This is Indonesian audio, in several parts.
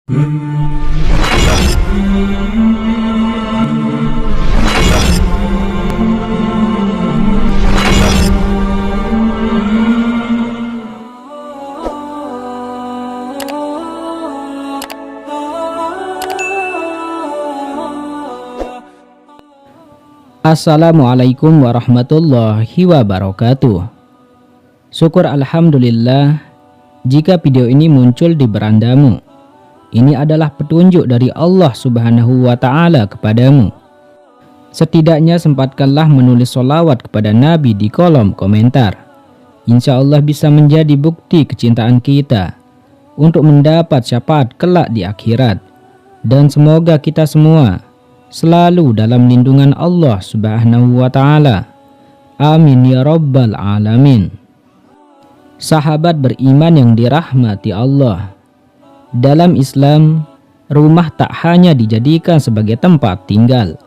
Assalamualaikum warahmatullahi wabarakatuh. Syukur alhamdulillah jika video ini muncul di berandamu. Ini adalah petunjuk dari Allah Subhanahu wa Ta'ala kepadamu. Setidaknya sempatkanlah menulis sholawat kepada Nabi di kolom komentar. Insya Allah bisa menjadi bukti kecintaan kita untuk mendapat syafaat kelak di akhirat. Dan semoga kita semua selalu dalam lindungan Allah Subhanahu wa Ta'ala. Amin ya rabbal alamin. Sahabat beriman yang dirahmati Allah, dalam Islam, rumah tak hanya dijadikan sebagai tempat tinggal,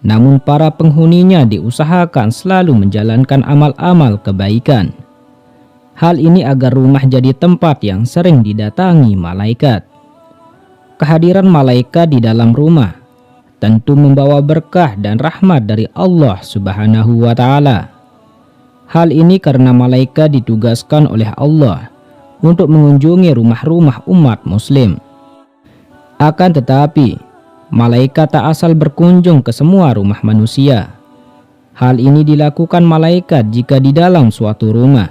namun para penghuninya diusahakan selalu menjalankan amal-amal kebaikan. Hal ini agar rumah jadi tempat yang sering didatangi malaikat. Kehadiran malaikat di dalam rumah tentu membawa berkah dan rahmat dari Allah Subhanahu wa Ta'ala. Hal ini karena malaikat ditugaskan oleh Allah untuk mengunjungi rumah-rumah umat muslim. Akan tetapi, malaikat tak asal berkunjung ke semua rumah manusia. Hal ini dilakukan malaikat jika di dalam suatu rumah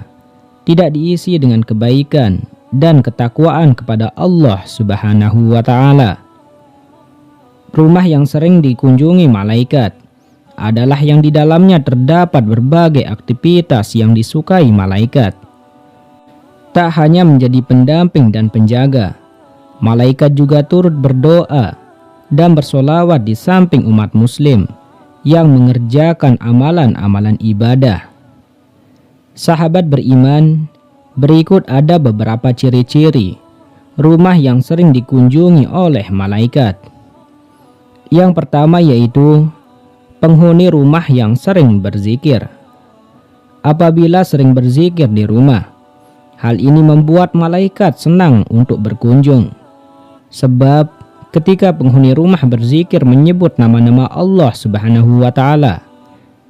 tidak diisi dengan kebaikan dan ketakwaan kepada Allah Subhanahu wa Ta'ala. Rumah yang sering dikunjungi malaikat adalah yang di dalamnya terdapat berbagai aktivitas yang disukai malaikat. Tak hanya menjadi pendamping dan penjaga, malaikat juga turut berdoa dan bersolawat di samping umat muslim yang mengerjakan amalan-amalan ibadah. Sahabat beriman, berikut ada beberapa ciri-ciri rumah yang sering dikunjungi oleh malaikat. Yang pertama yaitu penghuni rumah yang sering berzikir. Apabila sering berzikir di rumah, hal ini membuat malaikat senang untuk berkunjung. Sebab ketika penghuni rumah berzikir menyebut nama-nama Allah Subhanahu wa Ta'ala,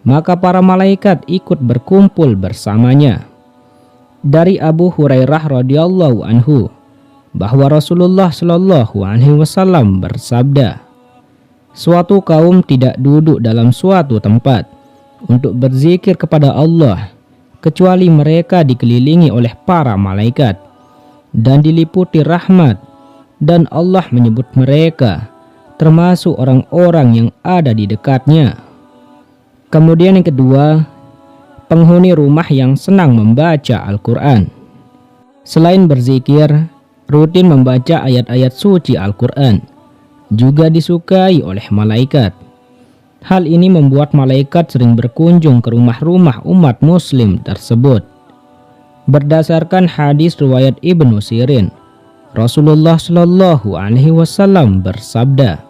maka para malaikat ikut berkumpul bersamanya. Dari Abu Hurairah radhiyallahu anhu bahwa Rasulullah shallallahu alaihi wasallam bersabda, suatu kaum tidak duduk dalam suatu tempat untuk berzikir kepada Allah kecuali mereka dikelilingi oleh para malaikat dan diliputi rahmat, dan Allah menyebut mereka termasuk orang-orang yang ada di dekatnya. Kemudian yang kedua, penghuni rumah yang senang membaca Al-Quran. Selain berzikir, rutin membaca ayat-ayat suci Al-Quran juga disukai oleh malaikat. Hal ini membuat malaikat sering berkunjung ke rumah-rumah umat muslim tersebut. Berdasarkan hadis riwayat Ibnu Sirin, Rasulullah Shallallahu alaihi wasallam bersabda,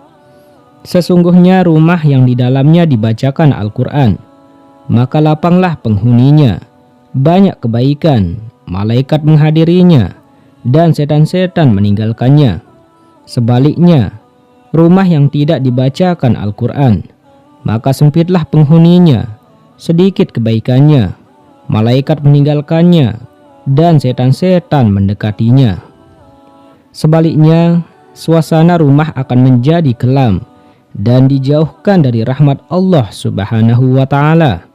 sesungguhnya rumah yang di dalamnya dibacakan Al-Quran, maka lapanglah penghuninya, banyak kebaikan, malaikat menghadirinya, dan setan-setan meninggalkannya. Sebaliknya, rumah yang tidak dibacakan Al-Quran, maka sempitlah penghuninya, sedikit kebaikannya, malaikat meninggalkannya, dan setan-setan mendekatinya. Sebaliknya, suasana rumah akan menjadi kelam dan dijauhkan dari rahmat Allah Subhanahu wa Ta'ala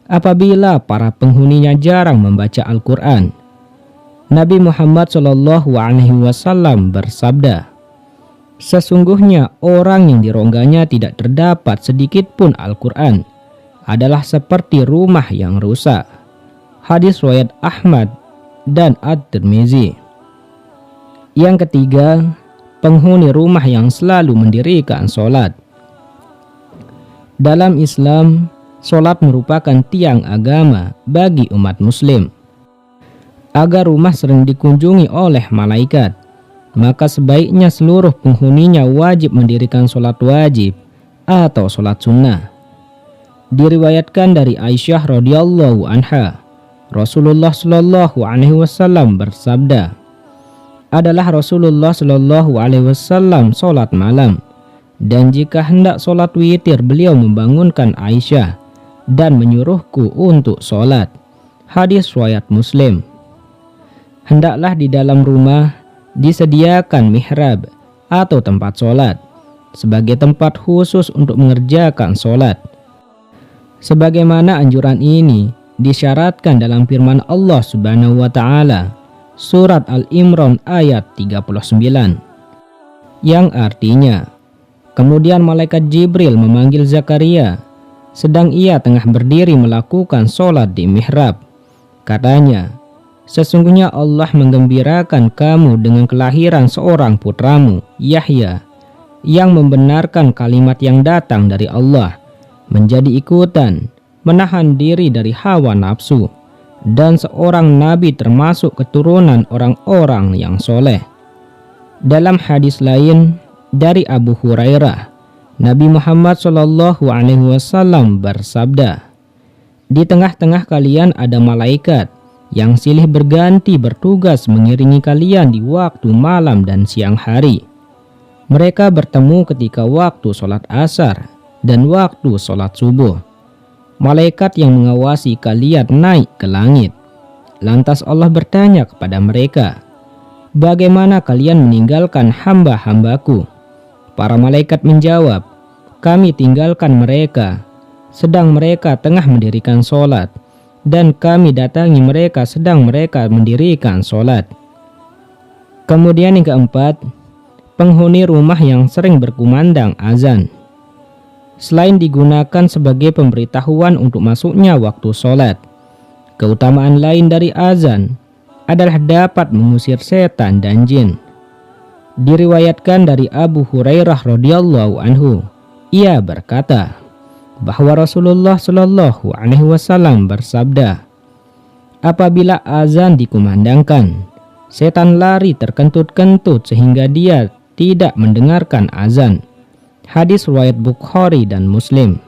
apabila para penghuninya jarang membaca Al-Quran. Nabi Muhammad SAW bersabda, sesungguhnya orang yang di rongganya tidak terdapat sedikit pun Al-Quran adalah seperti rumah yang rusak. Hadis riwayat Ahmad dan At-Tirmizi. Yang ketiga, penghuni rumah yang selalu mendirikan sholat. Dalam Islam, sholat merupakan tiang agama bagi umat muslim. Agar rumah sering dikunjungi oleh malaikat, maka sebaiknya seluruh penghuninya wajib mendirikan sholat wajib atau sholat sunnah. Diriwayatkan dari Aisyah radhiyallahu anha, Rasulullah shallallahu alaihi wasallam bersabda, adalah Rasulullah Shallallahu Alaihi Wasallam sholat malam, dan jika hendak sholat witir beliau membangunkan Aisyah dan menyuruhku untuk sholat. Hadis riwayat Muslim. Hendaklah di dalam rumah disediakan mihrab atau tempat sholat sebagai tempat khusus untuk mengerjakan sholat. Sebagaimana anjuran ini disyaratkan dalam firman Allah Subhanahu wa Ta'ala, Surat Al-Imran ayat 39, yang artinya, kemudian malaikat Jibril memanggil Zakaria sedang ia tengah berdiri melakukan sholat di mihrab. Katanya, sesungguhnya Allah menggembirakan kamu dengan kelahiran seorang putramu, Yahya, yang membenarkan kalimat yang datang dari Allah, menjadi ikutan, menahan diri dari hawa nafsu, dan seorang nabi termasuk keturunan orang-orang yang soleh. Dalam hadis lain dari Abu Hurairah, Nabi Muhammad SAW bersabda, "Di tengah-tengah kalian ada malaikat yang silih berganti bertugas mengiringi kalian di waktu malam dan siang hari. Mereka bertemu ketika waktu sholat asar dan waktu sholat subuh. Malaikat yang mengawasi kalian naik ke langit. Lantas Allah bertanya kepada mereka, 'Bagaimana kalian meninggalkan hamba-hambaku?' Para malaikat menjawab, 'Kami tinggalkan mereka sedang mereka tengah mendirikan sholat, dan kami datangi mereka sedang mereka mendirikan sholat.'" Kemudian yang keempat, penghuni rumah yang sering berkumandang azan. Selain digunakan sebagai pemberitahuan untuk masuknya waktu sholat, keutamaan lain dari azan adalah dapat mengusir setan dan jin. Diriwayatkan dari Abu Hurairah radhiyallahu anhu, ia berkata bahwa Rasulullah Shallallahu Alaihi Wasallam bersabda, "Apabila azan dikumandangkan, setan lari terkentut-kentut sehingga dia tidak mendengarkan azan." Hadis riwayat Bukhari dan Muslim.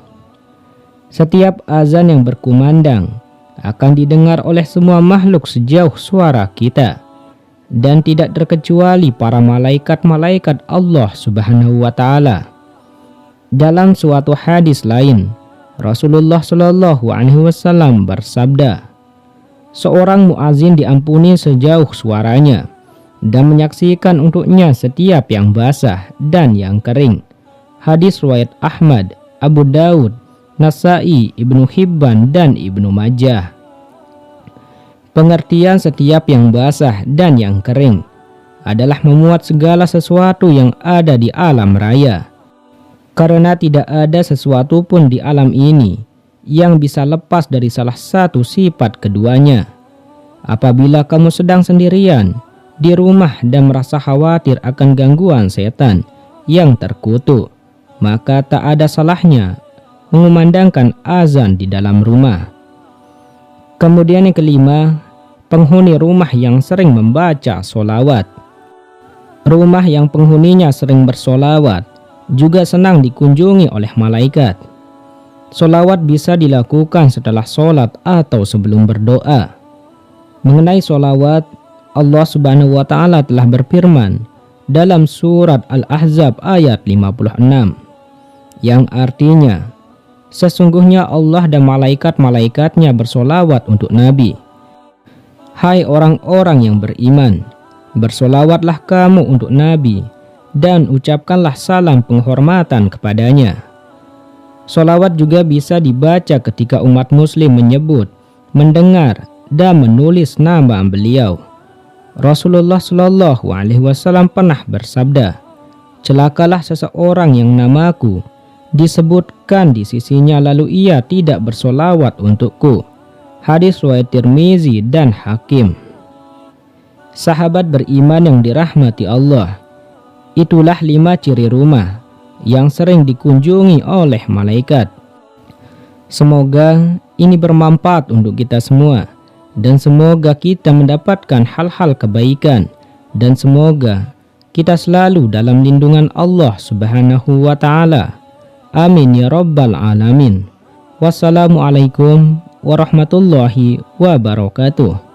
Setiap azan yang berkumandang akan didengar oleh semua makhluk sejauh suara kita, dan tidak terkecuali para malaikat-malaikat Allah Subhanahu wa Ta'ala. Dalam suatu hadis lain, Rasulullah Shallallahu Alaihi Wasallam bersabda, "Seorang muazin diampuni sejauh suaranya dan menyaksikan untuknya setiap yang basah dan yang kering." Hadis riwayat Ahmad, Abu Daud, Nasai, Ibnu Hibban, dan Ibnu Majah. Pengertian setiap yang basah dan yang kering adalah memuat segala sesuatu yang ada di alam raya, karena tidak ada sesuatu pun di alam ini yang bisa lepas dari salah satu sifat keduanya. Apabila kamu sedang sendirian di rumah dan merasa khawatir akan gangguan setan yang terkutuk, maka tak ada salahnya mengumandangkan azan di dalam rumah. Kemudian yang kelima, penghuni rumah yang sering membaca sholawat. Rumah yang penghuninya sering bersolawat juga senang dikunjungi oleh malaikat. Sholawat bisa dilakukan setelah sholat atau sebelum berdoa. Mengenai sholawat, Allah Subhanahu wa Ta'ala telah berfirman dalam surat Al-Ahzab ayat 56, yang artinya, sesungguhnya Allah dan malaikat-malaikatnya bersolawat untuk Nabi. Hai orang-orang yang beriman, bersolawatlah kamu untuk Nabi dan ucapkanlah salam penghormatan kepadanya. Solawat juga bisa dibaca ketika umat muslim menyebut, mendengar, dan menulis nama beliau. Rasulullah Shallallahu Alaihi Wasallam pernah bersabda, "Celakalah seseorang yang namaku disebutkan di sisinya lalu ia tidak bersolawat untukku." Hadis riwayat Tirmizi dan Hakim. Sahabat beriman yang dirahmati Allah, itulah 5 ciri rumah yang sering dikunjungi oleh malaikat. Semoga ini bermanfaat untuk kita semua, dan semoga kita mendapatkan hal-hal kebaikan, dan semoga kita selalu dalam lindungan Allah Subhanahu wa Ta'ala. Amin ya rabbal alamin. Wassalamualaikum warahmatullahi wabarakatuh.